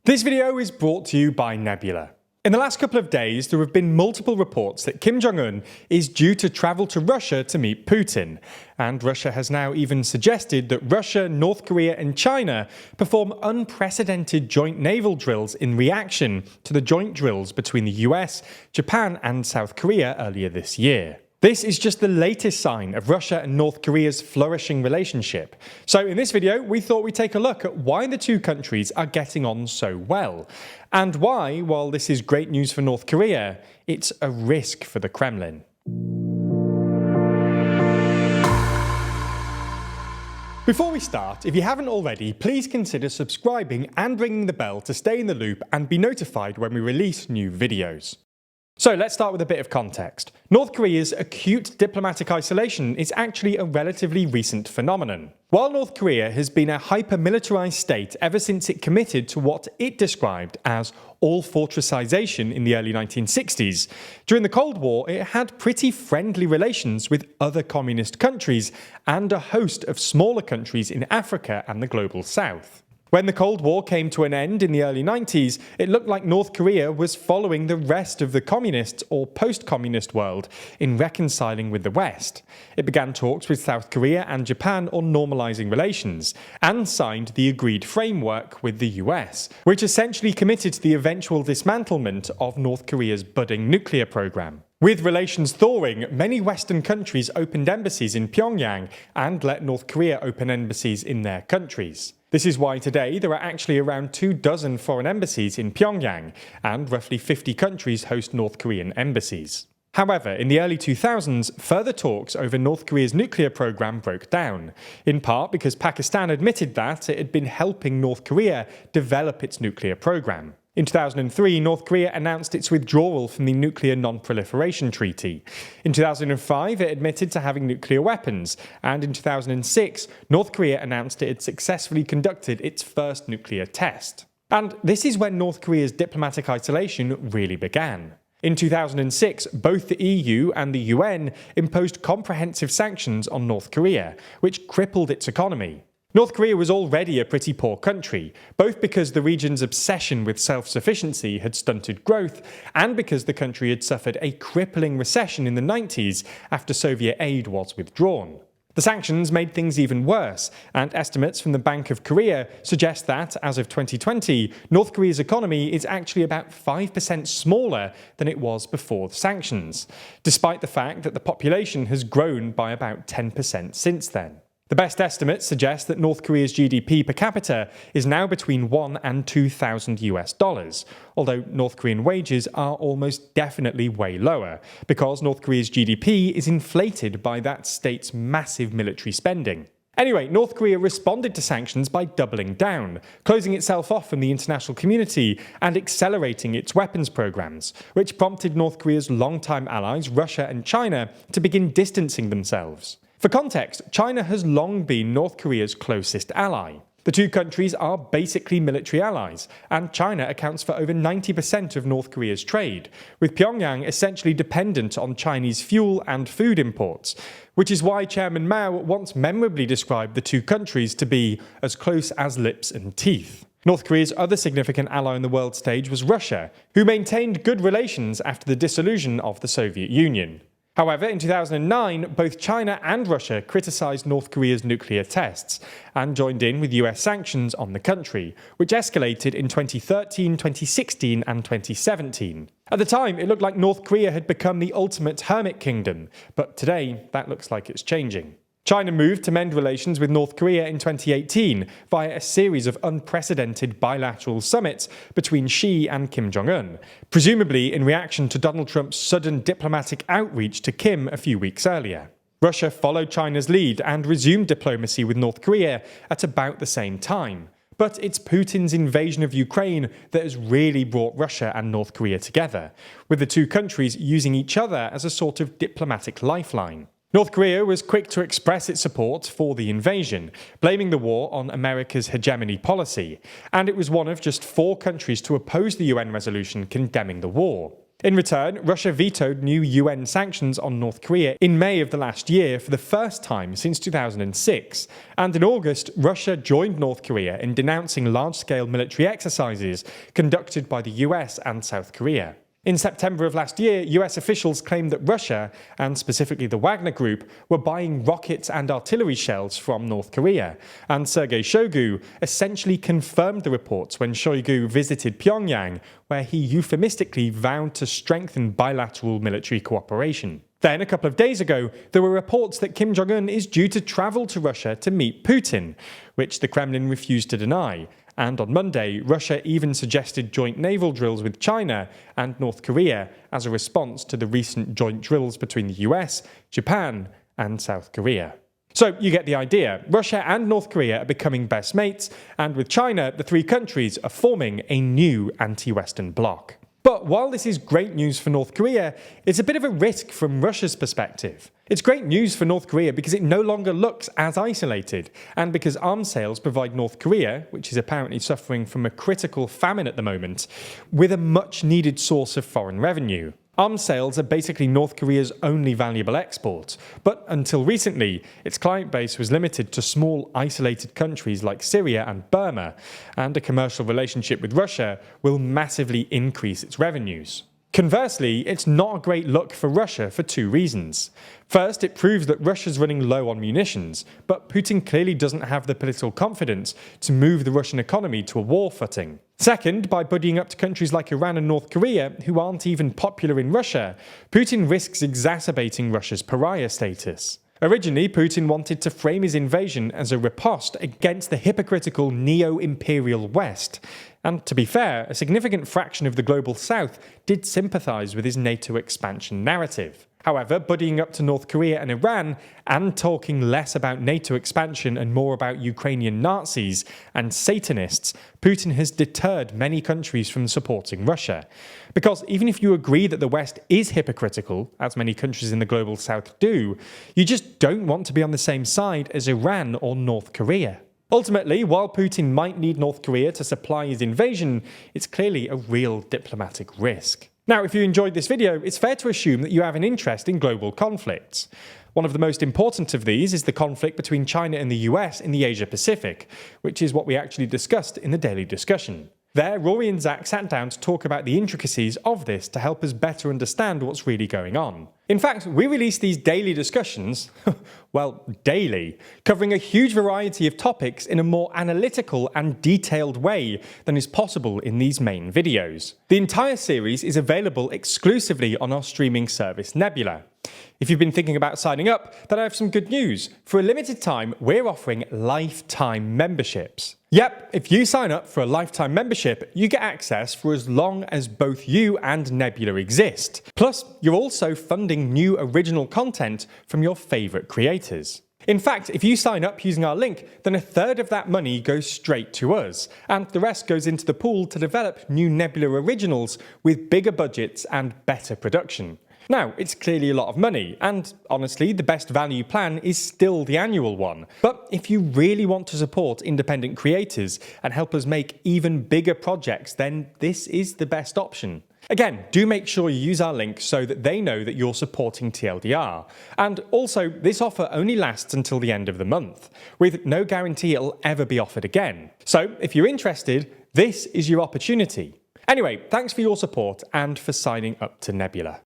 This video is brought to you by Nebula. In the last couple of days, there have been multiple reports that Kim Jong Un is due to travel to Russia to meet Putin, and Russia has now even suggested that Russia, North Korea and China perform unprecedented joint naval drills in reaction to the joint drills between the US, Japan and South Korea earlier this year. This is just the latest sign of Russia and North Korea's flourishing relationship. So in this video, we thought we'd take a look at why the two countries are getting on so well, and why, while this is great news for North Korea, it's a risk for the Kremlin. Before we start, if you haven't already, please consider subscribing and ringing the bell to stay in the loop and be notified when we release new videos. So let's start with a bit of context. North Korea's acute diplomatic isolation is actually a relatively recent phenomenon. While North Korea has been a hyper-militarized state ever since it committed to what it described as all-fortressization in the early 1960s, during the Cold War it had pretty friendly relations with other communist countries and a host of smaller countries in Africa and the global south. When the Cold War came to an end in the early 90s, it looked like North Korea was following the rest of the communist or post-communist world in reconciling with the West. It began talks with South Korea and Japan on normalizing relations, and signed the agreed framework with the US, which essentially committed to the eventual dismantlement of North Korea's budding nuclear program. With relations thawing, many Western countries opened embassies in Pyongyang and let North Korea open embassies in their countries. This is why today there are actually around 24 foreign embassies in Pyongyang, and roughly 50 countries host North Korean embassies. However, in the early 2000s, further talks over North Korea's nuclear program broke down, in part because Pakistan admitted that it had been helping North Korea develop its nuclear program. In 2003, North Korea announced its withdrawal from the Nuclear Non-Proliferation Treaty. In 2005, it admitted to having nuclear weapons, and in 2006, North Korea announced it had successfully conducted its first nuclear test. And this is when North Korea's diplomatic isolation really began. In 2006, both the EU and the UN imposed comprehensive sanctions on North Korea, which crippled its economy. North Korea was already a pretty poor country, both because the region's obsession with self-sufficiency had stunted growth, and because the country had suffered a crippling recession in the 90s after Soviet aid was withdrawn. The sanctions made things even worse, and estimates from the Bank of Korea suggest that, as of 2020, North Korea's economy is actually about 5% smaller than it was before the sanctions, despite the fact that the population has grown by about 10% since then. The best estimates suggest that North Korea's GDP per capita is now between $1,000 and $2,000, although North Korean wages are almost definitely way lower, because North Korea's GDP is inflated by that state's massive military spending. Anyway, North Korea responded to sanctions by doubling down, closing itself off from the international community and accelerating its weapons programs, which prompted North Korea's longtime allies Russia and China to begin distancing themselves. For context, China has long been North Korea's closest ally. The two countries are basically military allies, and China accounts for over 90% of North Korea's trade, with Pyongyang essentially dependent on Chinese fuel and food imports, which is why Chairman Mao once memorably described the two countries to be as close as lips and teeth. North Korea's other significant ally on the world stage was Russia, who maintained good relations after the dissolution of the Soviet Union. However, in 2009, both China and Russia criticised North Korea's nuclear tests and joined in with US sanctions on the country, which escalated in 2013, 2016 and 2017. At the time, it looked like North Korea had become the ultimate hermit kingdom, but today that looks like it's changing. China moved to mend relations with North Korea in 2018 via a series of unprecedented bilateral summits between Xi and Kim Jong Un, presumably in reaction to Donald Trump's sudden diplomatic outreach to Kim a few weeks earlier. Russia followed China's lead and resumed diplomacy with North Korea at about the same time. But it's Putin's invasion of Ukraine that has really brought Russia and North Korea together, with the two countries using each other as a sort of diplomatic lifeline. North Korea was quick to express its support for the invasion, blaming the war on America's hegemony policy, and it was one of just 4 countries to oppose the UN resolution condemning the war. In return, Russia vetoed new UN sanctions on North Korea in May of the last year for the first time since 2006, and in August, Russia joined North Korea in denouncing large-scale military exercises conducted by the US and South Korea. In September of last year, US officials claimed that Russia, and specifically the Wagner Group, were buying rockets and artillery shells from North Korea, and Sergei Shoigu essentially confirmed the reports when Shoigu visited Pyongyang, where he euphemistically vowed to strengthen bilateral military cooperation. Then, a couple of days ago, there were reports that Kim Jong Un is due to travel to Russia to meet Putin, which the Kremlin refused to deny. And on Monday, Russia even suggested joint naval drills with China and North Korea as a response to the recent joint drills between the US, Japan, and South Korea. So you get the idea. Russia and North Korea are becoming best mates, and with China, the three countries are forming a new anti-Western bloc. But while this is great news for North Korea, it's a bit of a risk from Russia's perspective. It's great news for North Korea because it no longer looks as isolated, and because arms sales provide North Korea, which is apparently suffering from a critical famine at the moment, with a much-needed source of foreign revenue. Arms sales are basically North Korea's only valuable export, but until recently, its client base was limited to small, isolated countries like Syria and Burma, and a commercial relationship with Russia will massively increase its revenues. Conversely, it's not a great look for Russia for two reasons. First, it proves that Russia's running low on munitions, but Putin clearly doesn't have the political confidence to move the Russian economy to a war footing. Second, by buddying up to countries like Iran and North Korea, who aren't even popular in Russia, Putin risks exacerbating Russia's pariah status. Originally, Putin wanted to frame his invasion as a riposte against the hypocritical neo-imperial West. And to be fair, a significant fraction of the global South did sympathise with his NATO expansion narrative. However, buddying up to North Korea and Iran, and talking less about NATO expansion and more about Ukrainian Nazis and Satanists, Putin has deterred many countries from supporting Russia. Because even if you agree that the West is hypocritical, as many countries in the global South do, you just don't want to be on the same side as Iran or North Korea. Ultimately, while Putin might need North Korea to supply his invasion, it's clearly a real diplomatic risk. Now, if you enjoyed this video, it's fair to assume that you have an interest in global conflicts. One of the most important of these is the conflict between China and the US in the Asia-Pacific, which is what we actually discussed in the daily discussion. There, Rory and Zach sat down to talk about the intricacies of this to help us better understand what's really going on. In fact, we release these daily discussions, well, daily, covering a huge variety of topics in a more analytical and detailed way than is possible in these main videos. The entire series is available exclusively on our streaming service Nebula. If you've been thinking about signing up, then I have some good news. For a limited time, we're offering lifetime memberships. Yep, if you sign up for a lifetime membership, you get access for as long as both you and Nebula exist. Plus, you're also funding new original content from your favourite creators. In fact, if you sign up using our link, then a third of that money goes straight to us, and the rest goes into the pool to develop new Nebula originals with bigger budgets and better production. Now, it's clearly a lot of money, and honestly, the best value plan is still the annual one. But if you really want to support independent creators and help us make even bigger projects, then this is the best option. Again, do make sure you use our link so that they know that you're supporting TLDR. And also, this offer only lasts until the end of the month, with no guarantee it'll ever be offered again. So, if you're interested, this is your opportunity. Anyway, thanks for your support and for signing up to Nebula.